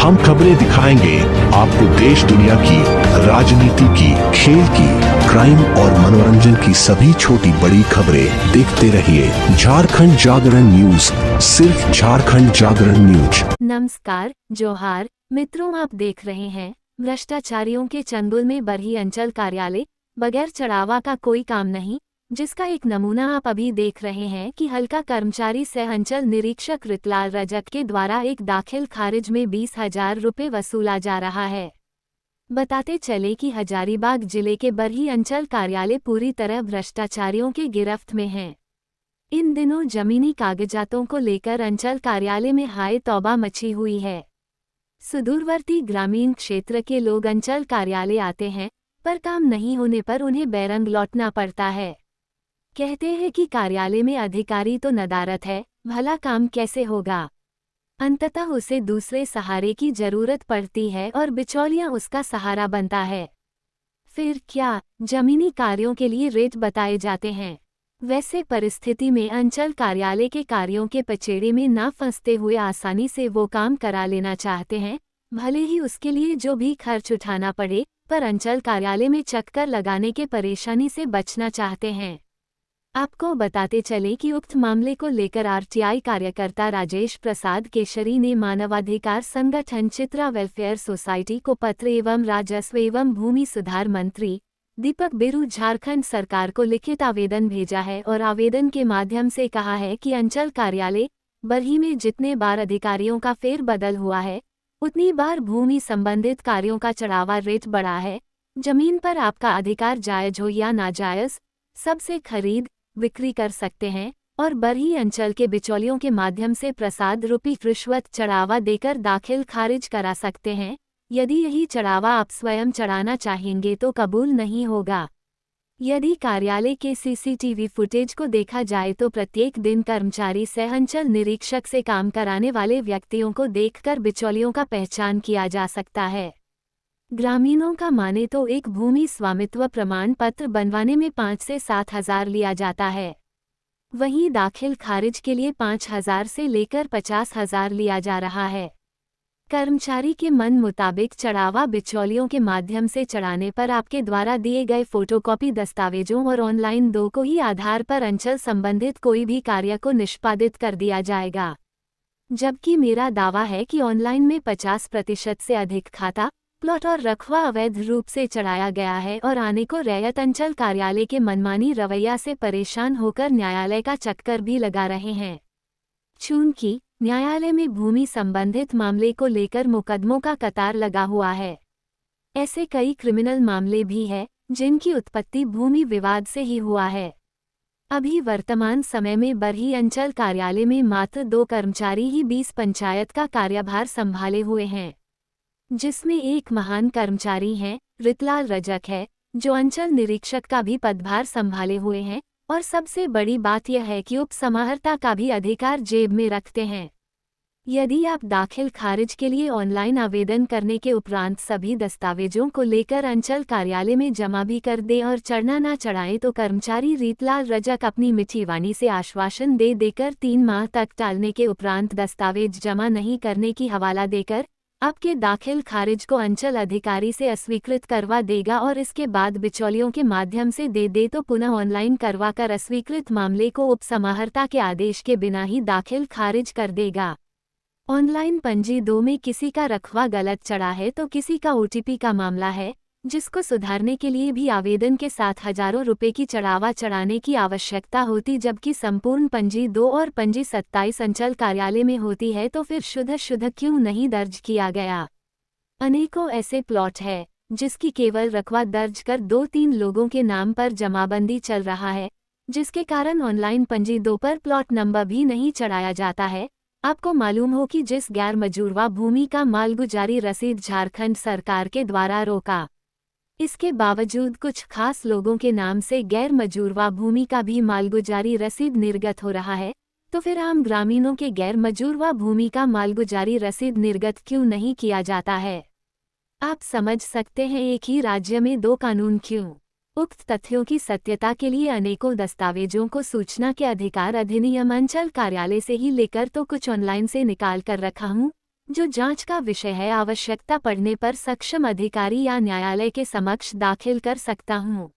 हम खबरें दिखाएंगे आपको देश दुनिया की, राजनीति की, खेल की, क्राइम और मनोरंजन की सभी छोटी बड़ी खबरें। देखते रहिए झारखंड जागरण न्यूज, सिर्फ झारखंड जागरण न्यूज। नमस्कार, जोहार मित्रों, आप देख रहे हैं भ्रष्टाचारियों के चंगुल में बरही अंचल कार्यालय, बगैर चढ़ावा का कोई काम नहीं, जिसका एक नमूना आप अभी देख रहे हैं कि हल्का कर्मचारी सह अंचल निरीक्षक रितलाल रजक के द्वारा एक दाखिल खारिज में 20,000 रुपये वसूला जा रहा है। बताते चले कि हजारीबाग जिले के बरही अंचल कार्यालय पूरी तरह भ्रष्टाचारियों के गिरफ्त में है। इन दिनों जमीनी कागजातों को लेकर अंचल कार्यालय में हाय तौबा मची हुई है। सुदूरवर्ती ग्रामीण क्षेत्र के लोग अंचल कार्यालय आते हैं, पर काम नहीं होने पर उन्हें बैरंग लौटना पड़ता है। कहते हैं कि कार्यालय में अधिकारी तो नदारत है, भला काम कैसे होगा। अंततः उसे दूसरे सहारे की जरूरत पड़ती है और बिचौलिया उसका सहारा बनता है। फिर क्या जमीनी कार्यों के लिए रेट बताए जाते हैं। वैसे परिस्थिति में अंचल कार्यालय के कार्यों के पचेड़े में ना फंसते हुए आसानी से वो काम करा लेना चाहते हैं, भले ही उसके लिए जो भी खर्च उठाना पड़े, पर अंचल कार्यालय में चक्कर लगाने के परेशानी से बचना चाहते हैं। आपको बताते चले कि उक्त मामले को लेकर आरटीआई कार्यकर्ता राजेश प्रसाद केशरी ने मानवाधिकार संगठन चित्रा वेलफेयर सोसाइटी को पत्र एवं राजस्व एवं भूमि सुधार मंत्री दीपक बिरू झारखंड सरकार को लिखित आवेदन भेजा है और आवेदन के माध्यम से कहा है कि अंचल कार्यालय बरही में जितने बार अधिकारियों का फेरबदल हुआ है, उतनी बार भूमि संबंधित कार्यों का चढ़ावा रेट बढ़ा है। जमीन पर आपका अधिकार जायज हो या नाजायज, सबसे खरीद बिक्री कर सकते हैं और बरही अंचल के बिचौलियों के माध्यम से प्रसाद रूपी रिश्वत चढ़ावा देकर दाखिल खारिज करा सकते हैं। यदि यही चढ़ावा आप स्वयं चढ़ाना चाहेंगे तो कबूल नहीं होगा। यदि कार्यालय के सीसीटीवी फुटेज को देखा जाए तो प्रत्येक दिन कर्मचारी सह अंचल निरीक्षक से काम कराने वाले व्यक्तियों को देखकर बिचौलियों का पहचान किया जा सकता है। ग्रामीणों का माने तो एक भूमि स्वामित्व प्रमाण पत्र बनवाने में 5 से 7,000 लिया जाता है। वहीं दाखिल खारिज के लिए 5,000 से लेकर 50,000 लिया जा रहा है। कर्मचारी के मन मुताबिक चढ़ावा बिचौलियों के माध्यम से चढ़ाने पर आपके द्वारा दिए गए फोटोकॉपी दस्तावेजों और ऑनलाइन 2 को ही आधार पर अंचल संबंधित कोई भी कार्य को निष्पादित कर दिया जाएगा। जबकि मेरा दावा है कि ऑनलाइन में 50% से अधिक खाता, प्लॉट और रकबा अवैध रूप से चढ़ाया गया है और आने को रैयत अंचल कार्यालय के मनमानी रवैया से परेशान होकर न्यायालय का चक्कर भी लगा रहे हैं। चूंकि न्यायालय में भूमि संबंधित मामले को लेकर मुकदमों का कतार लगा हुआ है। ऐसे कई क्रिमिनल मामले भी हैं जिनकी उत्पत्ति भूमि विवाद से ही हुआ है। अभी वर्तमान समय में बरही अंचल कार्यालय में मात्र 2 कर्मचारी ही 20 पंचायत का कार्यभार संभाले हुए हैं, जिसमें एक महान कर्मचारी हैं, रितलाल रजक है, जो अंचल निरीक्षक का भी पदभार संभाले हुए हैं और सबसे बड़ी बात यह है कि उपसमाहर्ता का भी अधिकार जेब में रखते हैं। यदि आप दाखिल खारिज के लिए ऑनलाइन आवेदन करने के उपरांत सभी दस्तावेजों को लेकर अंचल कार्यालय में जमा भी कर दें और चढ़ना ना चढ़ाएं तो कर्मचारी रितलाल रजक अपनी मीठी वाणी से आश्वासन दे देकर 3 माह तक टालने के उपरांत दस्तावेज जमा नहीं करने की हवाला देकर आपके दाखिल खारिज को अंचल अधिकारी से अस्वीकृत करवा देगा और इसके बाद बिचौलियों के माध्यम से दे तो पुनः ऑनलाइन करवाकर अस्वीकृत मामले को उपसमाहर्ता के आदेश के बिना ही दाखिल खारिज कर देगा। ऑनलाइन पंजी 2 में किसी का रकबा गलत चढ़ा है तो किसी का ओटीपी का मामला है, जिसको सुधारने के लिए भी आवेदन के साथ हजारों रुपए की चढ़ावा चढ़ाने की आवश्यकता होती, जबकि संपूर्ण पंजी 2 और पंजी 27 अंचल कार्यालय में होती है, तो फिर शुद्ध क्यों नहीं दर्ज किया गया। अनेकों ऐसे प्लॉट है जिसकी केवल रकबा दर्ज कर 2-3 लोगों के नाम पर जमाबंदी चल रहा है, जिसके कारण ऑनलाइन पंजी 2 पर प्लॉट नंबर भी नहीं चढ़ाया जाता है। आपको मालूम हो कि जिस गैर मजूरवा भूमि का मालगुजारी रसीद झारखंड सरकार के द्वारा रोका, इसके बावजूद कुछ खास लोगों के नाम से गैर मजूरवा भूमि का भी मालगुजारी रसीद निर्गत हो रहा है, तो फिर आम ग्रामीणों के गैर मजूरवा भूमि का मालगुजारी रसीद निर्गत क्यों नहीं किया जाता है। आप समझ सकते हैं एक ही राज्य में 2 कानून क्यों। उक्त तथ्यों की सत्यता के लिए अनेकों दस्तावेजों को सूचना के अधिकार अधिनियम अंचल कार्यालय से ही लेकर तो कुछ ऑनलाइन से निकाल कर रखा हूँ, जो जांच का विषय है, आवश्यकता पड़ने पर सक्षम अधिकारी या न्यायालय के समक्ष दाखिल कर सकता हूँ।